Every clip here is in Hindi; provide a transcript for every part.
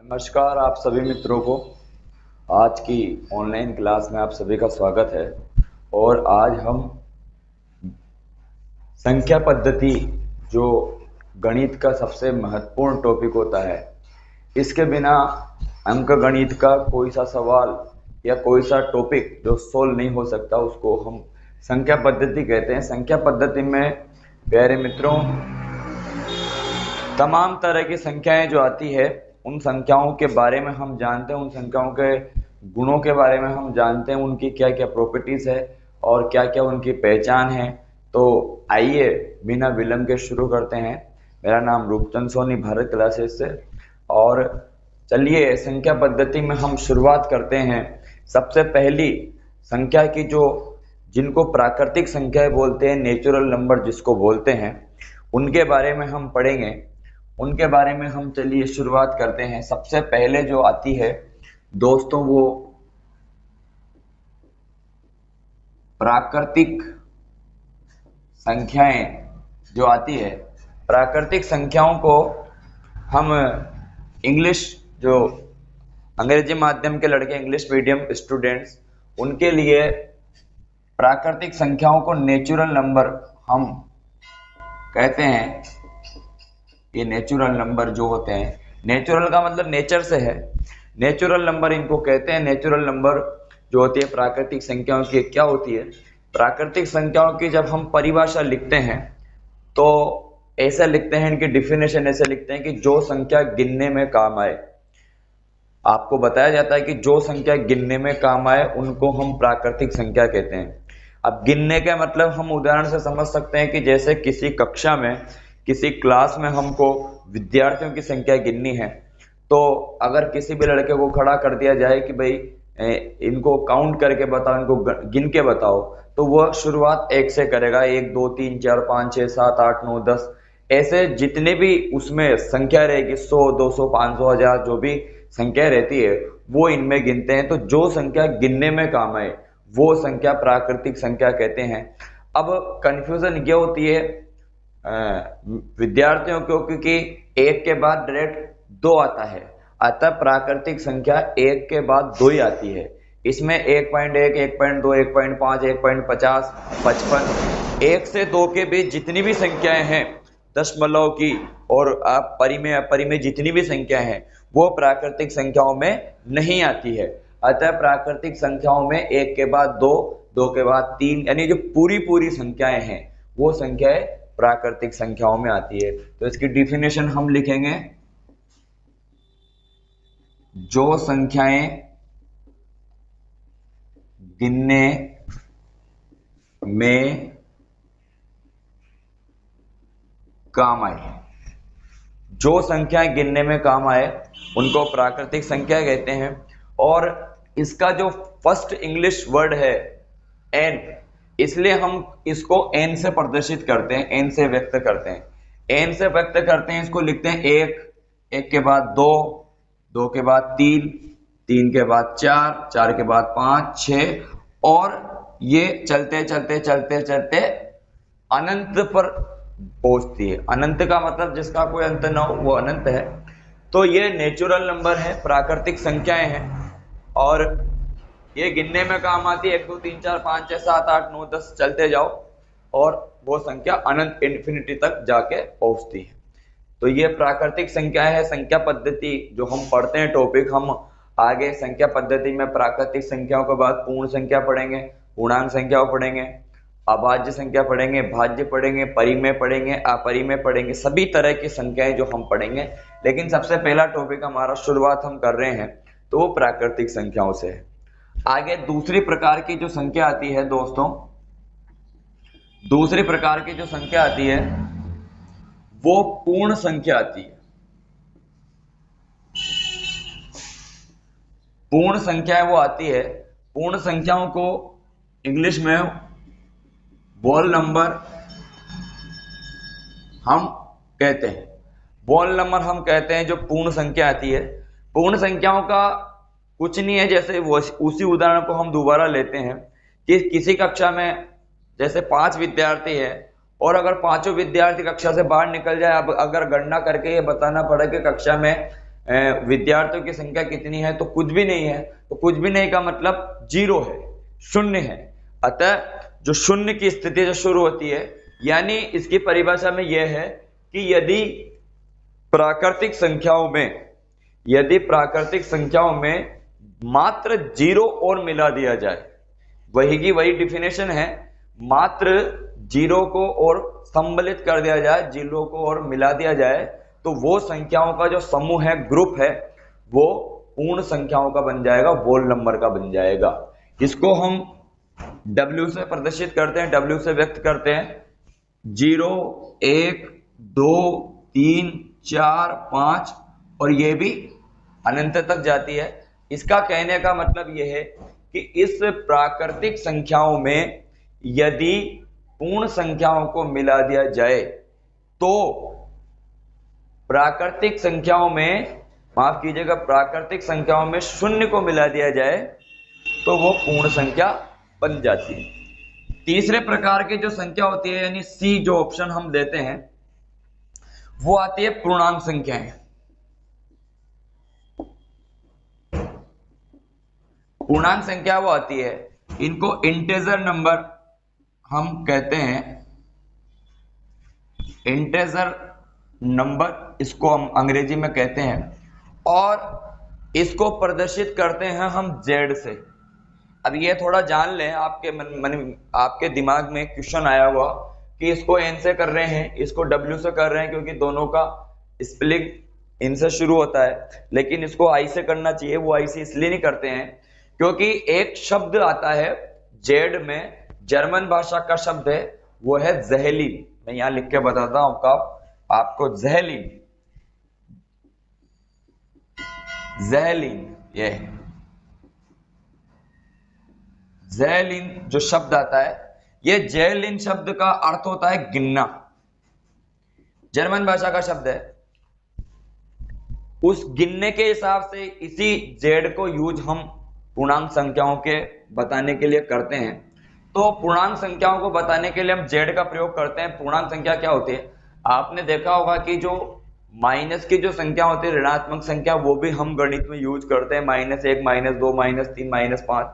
नमस्कार आप सभी मित्रों को। आज की ऑनलाइन क्लास में आप सभी का स्वागत है। और आज हम संख्या पद्धति, जो गणित का सबसे महत्वपूर्ण टॉपिक होता है, इसके बिना अंक गणित का कोई सा सवाल या कोई सा टॉपिक जो सोल्व नहीं हो सकता, उसको हम संख्या पद्धति कहते हैं। संख्या पद्धति में प्यारे मित्रों, तमाम तरह की संख्याएं जो आती है, उन संख्याओं के बारे में हम जानते हैं, उन संख्याओं के गुणों के बारे में हम जानते हैं, उनकी क्या क्या प्रॉपर्टीज है और क्या क्या उनकी पहचान है। तो आइए बिना विलंब के शुरू करते हैं। मेरा नाम रूपचंद सोनी, भारत क्लासेस से। और चलिए संख्या पद्धति में हम शुरुआत करते हैं। सबसे पहली संख्या की, जो जिनको प्राकृतिक संख्याएं बोलते हैं, नेचुरल नंबर जिसको बोलते हैं, उनके बारे में हम पढ़ेंगे। उनके बारे में हम चलिए शुरुआत करते हैं। सबसे पहले जो आती है दोस्तों, वो प्राकृतिक संख्याएं जो आती है। प्राकृतिक संख्याओं को हम इंग्लिश, जो अंग्रेजी माध्यम के लड़के, इंग्लिश मीडियम स्टूडेंट्स, उनके लिए प्राकृतिक संख्याओं को नेचुरल नंबर हम कहते हैं। ये नेचुरल नंबर जो होते हैं, नेचुरल का मतलब नेचर से है, नेचुरल नंबर इनको कहते हैं। नेचुरल नंबर जो होती है प्राकृतिक संख्याओं की, क्या होती है? प्राकृतिक संख्याओं की जब हम परिभाषा लिखते हैं तो ऐसा लिखते हैं, इनकी डिफिनेशन ऐसे लिखते हैं कि जो संख्या गिनने में काम आए। आपको बताया जाता है कि जो संख्या गिनने में काम आए उनको हम प्राकृतिक संख्या कहते हैं। अब गिनने का मतलब हम उदाहरण से समझ सकते हैं कि जैसे किसी कक्षा में, किसी क्लास में हमको विद्यार्थियों की संख्या गिननी है, तो अगर किसी भी लड़के को खड़ा कर दिया जाए कि भाई इनको काउंट करके बताओ, इनको गिन के बताओ, तो वह शुरुआत 1 से करेगा। 1 2 3 4 5 6 7 8 9 10, ऐसे जितने भी उसमें संख्या रहेगी, 100 200 500 1000, जो भी संख्या रहती है वो इनमें गिनते हैं। तो जो संख्या गिनने में काम आए वो संख्या प्राकृतिक संख्या कहते हैं। अब कंफ्यूजन ये होती है विद्यार्थियों को, क्योंकि 1 के बाद डायरेक्ट 2 आता है, अतः प्राकृतिक संख्या 1 के बाद 2 ही आती है। इसमें 1.1 1.2 1.5 1.50 55, 1 से 2 के बीच जितनी भी संख्याएं हैं दशमलव की, और आप परिमेय अपरिमेय जितनी भी संख्याएं हैं, वो प्राकृतिक संख्याओं में नहीं आती है। अतः प्राकृतिक संख्याओं में 1 के बाद 2, 2 के बाद 3, यानी जो पूरी पूरी संख्याएं हैं वो संख्याएं प्राकृतिक संख्याओं में आती है। तो इसकी डिफिनेशन हम लिखेंगे, जो संख्याएं गिनने में काम आए, जो संख्याएं गिनने में काम आए उनको प्राकृतिक संख्या कहते हैं। और इसका जो फर्स्ट इंग्लिश वर्ड है एन, इसलिए हम इसको एन से प्रदर्शित करते हैं, एन से व्यक्त करते हैं, एन से व्यक्त करते हैं। इसको लिखते हैं 1, 1 के बाद 2, 2 के बाद 3, 3 के बाद 4, 4 के बाद 5 6, और ये चलते चलते चलते चलते अनंत पर पहुंचती है। अनंत का मतलब जिसका कोई अंत ना हो वो अनंत है। तो ये नेचुरल नंबर है, प्राकृतिक संख्याएं हैं, और ये गिनने में काम आती है। 1 2 3 4 5 6 7 8 9 10 चलते जाओ और वो संख्या अनंत इन्फिनिटी तक जाके पहुंचती है। तो ये प्राकृतिक संख्या है। संख्या पद्धति जो हम पढ़ते हैं टॉपिक, हम आगे संख्या पद्धति में प्राकृतिक संख्याओं के बाद पूर्ण संख्या पढ़ेंगे, पूर्णांक संख्याओं पढ़ेंगे, अभाज्य संख्या पढ़ेंगे, भाज्य पढ़ेंगे, परिमेय पढ़ेंगे, अपरिमेय पढ़ेंगे, सभी तरह की संख्याएं जो हम पढ़ेंगे। लेकिन सबसे पहला टॉपिक हमारा शुरुआत हम कर रहे हैं तो वो प्राकृतिक संख्याओं से है। आगे दूसरी प्रकार की जो संख्या आती है दोस्तों, दूसरी प्रकार की जो संख्या आती है वो पूर्ण संख्या आती है। पूर्ण संख्या वो आती है, पूर्ण संख्याओं को इंग्लिश में होल नंबर हम कहते हैं। होल नंबर हम कहते हैं जो पूर्ण संख्या आती है। पूर्ण संख्याओं का कुछ नहीं है, जैसे उसी उदाहरण को हम दोबारा लेते हैं कि किसी कक्षा में जैसे 5 विद्यार्थी है, और अगर पांचों विद्यार्थी कक्षा से बाहर निकल जाए, अब अगर गणना करके ये बताना पड़े कि कक्षा में विद्यार्थियों की संख्या कितनी है, तो कुछ भी नहीं है। तो कुछ भी नहीं का मतलब जीरो है, शून्य है। अतः जो शून्य की स्थिति जो शुरू होती है, यानी इसकी परिभाषा में यह है कि यदि प्राकृतिक संख्याओं में मात्र जीरो और मिला दिया जाए, वही की वही डिफिनेशन है, मात्र जीरो को और सम्मिलित कर दिया जाए, जीरो को और मिला दिया जाए, तो वो संख्याओं का जो समूह है, ग्रुप है, वो पूर्ण संख्याओं का बन जाएगा, वोल नंबर का बन जाएगा। इसको हम W से प्रदर्शित करते हैं, W से व्यक्त करते हैं। 0, 1, 2, 3, 4, 5 और ये भी अनंत तक जाती है। इसका कहने का मतलब यह है कि इस प्राकृतिक संख्याओं में यदि पूर्ण संख्याओं को मिला दिया जाए, तो प्राकृतिक संख्याओं में, माफ कीजिएगा, प्राकृतिक संख्याओं में शून्य को मिला दिया जाए तो वो पूर्ण संख्या बन जाती है। तीसरे प्रकार की जो संख्या होती है, यानी सी जो ऑप्शन हम देते हैं, वो आती है पूर्णांक संख्याएं। पूर्णांक संख्या वो आती है, इनको इंटेजर नंबर हम कहते हैं। इंटेजर नंबर इसको हम अंग्रेजी में कहते हैं, और इसको प्रदर्शित करते हैं हम जेड से। अब ये थोड़ा जान लें, आपके दिमाग में क्वेश्चन आया हुआ कि इसको एन से कर रहे हैं, इसको डब्ल्यू से कर रहे हैं, क्योंकि दोनों का स्पेलिंग इन से शुरू होता है, लेकिन इसको आई से करना चाहिए। वो आई से इसलिए नहीं करते हैं क्योंकि एक शब्द आता है जेड में, जर्मन भाषा का शब्द है, वो है ज़ेहेलिन। मैं यहां लिख के बताता हूं आपको ज़ेहेलिन। ये ज़ेहेलिन जो शब्द आता है, ये ज़ेहेलिन शब्द का अर्थ होता है गिनना। जर्मन भाषा का शब्द है। उस गिनने के हिसाब से इसी जेड को यूज हम पूर्णांक संख्याओं के बताने के लिए करते हैं। तो पूर्णांक संख्याओं को बताने के लिए हम जेड का प्रयोग करते हैं। पूर्णांक संख्या क्या होती है? आपने देखा होगा कि जो माइनस की जो संख्या होती है, ऋणात्मक संख्या, वो भी हम गणित में यूज करते हैं। -1, -2, -3, -5,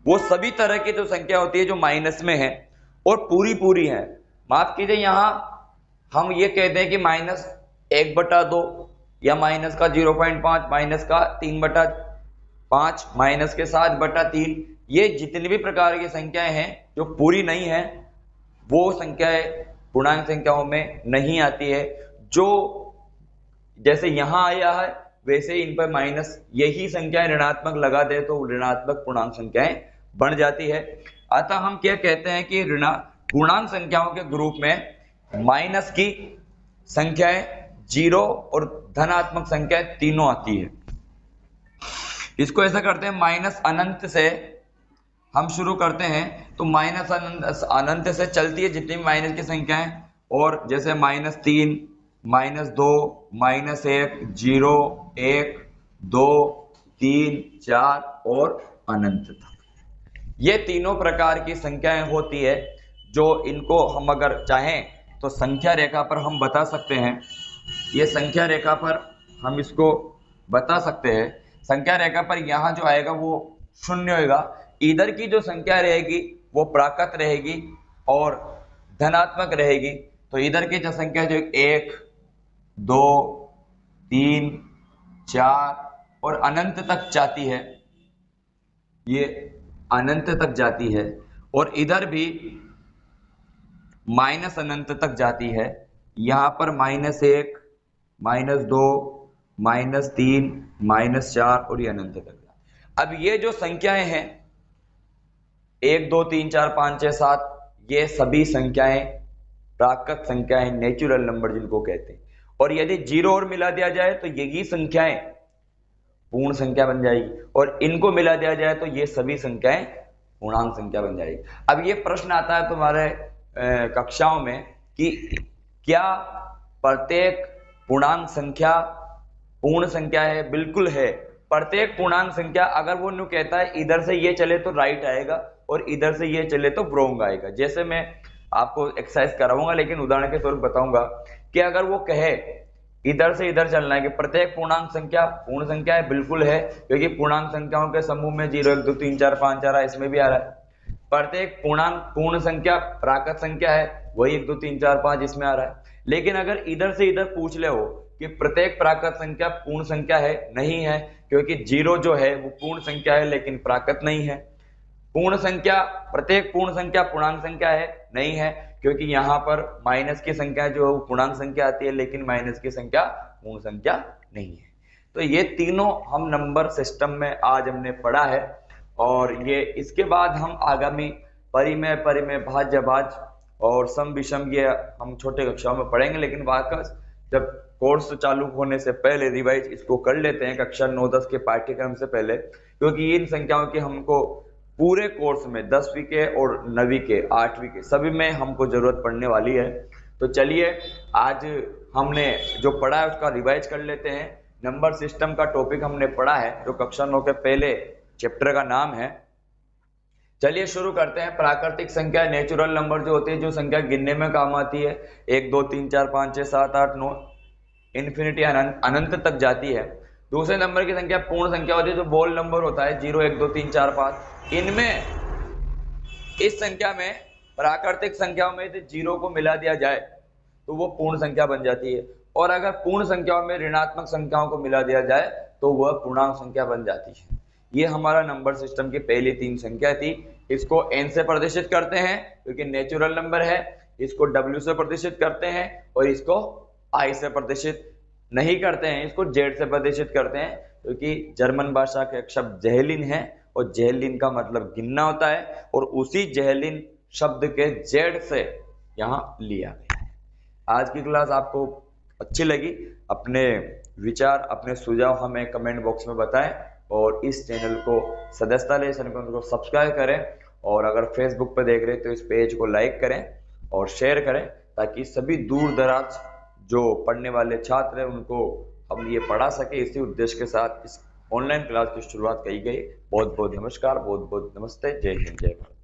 वो सभी तरह की जो संख्या होती है जो माइनस में है और पूरी है। माफ कीजिए, यहां हम ये कहते हैं कि -1/2 या माइनस का 0.5, माइनस का 3/5, माइनस के 7/3, ये जितनी भी प्रकार की संख्याएं हैं जो पूरी नहीं है, वो संख्याएं पूर्णांक संख्याओं में नहीं आती है। जो जैसे यहां आया है वैसे इन पर माइनस, यही संख्याएं ऋणात्मक लगा दे तो ऋणात्मक पूर्णांक संख्याएं बन जाती है। अतः हम क्या कहते हैं कि पूर्णांक संख्याओं के ग्रुप में माइनस की संख्याएं, जीरो और धनात्मक संख्याएं तीनों आती है। इसको ऐसा करते हैं, माइनस अनंत से हम शुरू करते हैं। तो माइनस अनंत से चलती है जितनी माइनस की संख्याएं, और जैसे -3, -2, -1, 0, 1, 2, 3, 4 और अनंत तक। ये तीनों प्रकार की संख्याएं होती है, जो इनको हम अगर चाहें तो संख्या रेखा पर हम बता सकते हैं। ये संख्या रेखा पर हम इसको बता सकते हैं। संख्या रेखा पर यहाँ जो आएगा वो 0 होगा। इधर की जो संख्या रहेगी वो प्राकृत रहेगी और धनात्मक रहेगी। तो इधर की जो संख्या जो 1, 2, 3, 4 और अनंत तक जाती है, ये अनंत तक जाती है, और इधर भी माइनस अनंत तक जाती है। यहां पर -1, -2, -3, -4 और ये अनंत तक। अब ये जो संख्याएं हैं 1, 2, 3, 4, 5, 6, 7, ये सभी संख्याएं प्राकृत संख्याएं, नेचुरल नंबर जिनको कहते हैं। और यदि 0 और मिला दिया जाए तो यही संख्याएं पूर्ण संख्या बन जाएगी, और इनको मिला दिया जाए तो ये सभी संख्याएं पूर्णांक संख्या बन जाएगी। अब ये प्रश्न आता है तुम्हारे कक्षाओं में कि क्या प्रत्येक पूर्णांक संख्या पूर्ण संख्या है? बिल्कुल है। प्रत्येक पूर्णांक संख्या, अगर वो न्यू कहता है इधर से ये चले तो राइट आएगा और इधर से ये चले तो रॉन्ग आएगा। जैसे मैं आपको एक्सरसाइज कराऊंगा, लेकिन उदाहरण के तौर पर बताऊंगा कि अगर वो कहे इधर से इधर चलना है कि प्रत्येक पूर्णांक संख्या पूर्ण संख्या है, बिल्कुल है, क्योंकि पूर्णांक संख्याओं के समूह में 0 1 2 3 4 5 आ रहा है, इसमें भी आ रहा है। प्रत्येक पूर्णांक पूर्ण संख्या प्राकृत संख्या है, वही 1 2 3 4 5 इसमें आ रहा है। लेकिन अगर इधर से इधर पूछ ले हो कि प्रत्येक प्राकृत संख्या पूर्ण संख्या है, नहीं है, क्योंकि 0 जो है वो पूर्ण संख्या है लेकिन प्राकृत नहीं है। पूर्ण संख्या प्रत्येक पूर्ण संख्या पूर्णांक संख्या है, नहीं है, क्योंकि यहाँ पर माइनस की संख्या जो है पूर्णांक संख्या आती है लेकिन माइनस की संख्या पूर्ण संख्या नहीं है। तो ये तीनों हम नंबर सिस्टम में आज हमने पढ़ा है, और ये इसके बाद हम आगामी परिमेय, परिमेय भाज्य भाज्य और सम विषम ये हम छोटे कक्षाओं में पढ़ेंगे। लेकिन वापस जब कोर्स चालू होने से पहले रिवाइज इसको कर लेते हैं कक्षा 9-10 के पाठ्यक्रम से पहले, क्योंकि इन संख्याओं की हमको पूरे कोर्स में 10वीं के और 9वीं के 8वीं के सभी में हमको जरूरत पड़ने वाली है। तो चलिए आज हमने जो पढ़ा है उसका रिवाइज कर लेते हैं। नंबर सिस्टम का टॉपिक हमने पढ़ा है जो कक्षा 9 के पहले चैप्टर का नाम है। चलिए शुरू करते हैं। प्राकृतिक संख्या नेचुरल नंबर जो होती है, जो संख्या गिनने में काम आती है, 1 2 3 4 5 6 7 8 9 इन्फिनिटी अनंत तक जाती है। दूसरे नंबर की संख्या पूर्ण संख्या होती है, जो बोल नंबर होता है 0 1 2 3 4 5। इनमें इस संख्या में प्राकृतिक संख्याओं में यदि 0 को मिला दिया जाए तो वो पूर्ण संख्या बन जाती है, और अगर पूर्ण संख्याओं में ऋणात्मक संख्याओं को मिला दिया जाए तो वह पूर्णांक संख्या बन जाती है। ये हमारा नंबर सिस्टम की पहली 3 संख्या थी। इसको n से प्रदर्शित करते हैं क्योंकि नेचुरल नंबर है, इसको w से प्रदर्शित करते हैं, और इसको i से प्रदर्शित नहीं करते हैं, इसको z से प्रदर्शित करते हैं, क्योंकि जर्मन भाषा का एक शब्द जहलिन है, और जहलिन का मतलब गिनना होता है, और उसी जहलिन शब्द के z से यहाँ लिया गया है। आज की क्लास आपको अच्छी लगी? अपने विचार, अपने सुझाव हमें कमेंट बॉक्स में बताएं, और इस चैनल को सदस्यता ले चैनल को सब्सक्राइब करें, और अगर फेसबुक पर देख रहे हैं तो इस पेज को लाइक करें और शेयर करें, ताकि सभी दूर दराज जो पढ़ने वाले छात्र हैं उनको हम ये पढ़ा सके। इसी उद्देश्य के साथ इस ऑनलाइन क्लास की शुरुआत की गई। बहुत बहुत नमस्कार, बहुत बहुत नमस्ते, जय हिंद, जय भारत।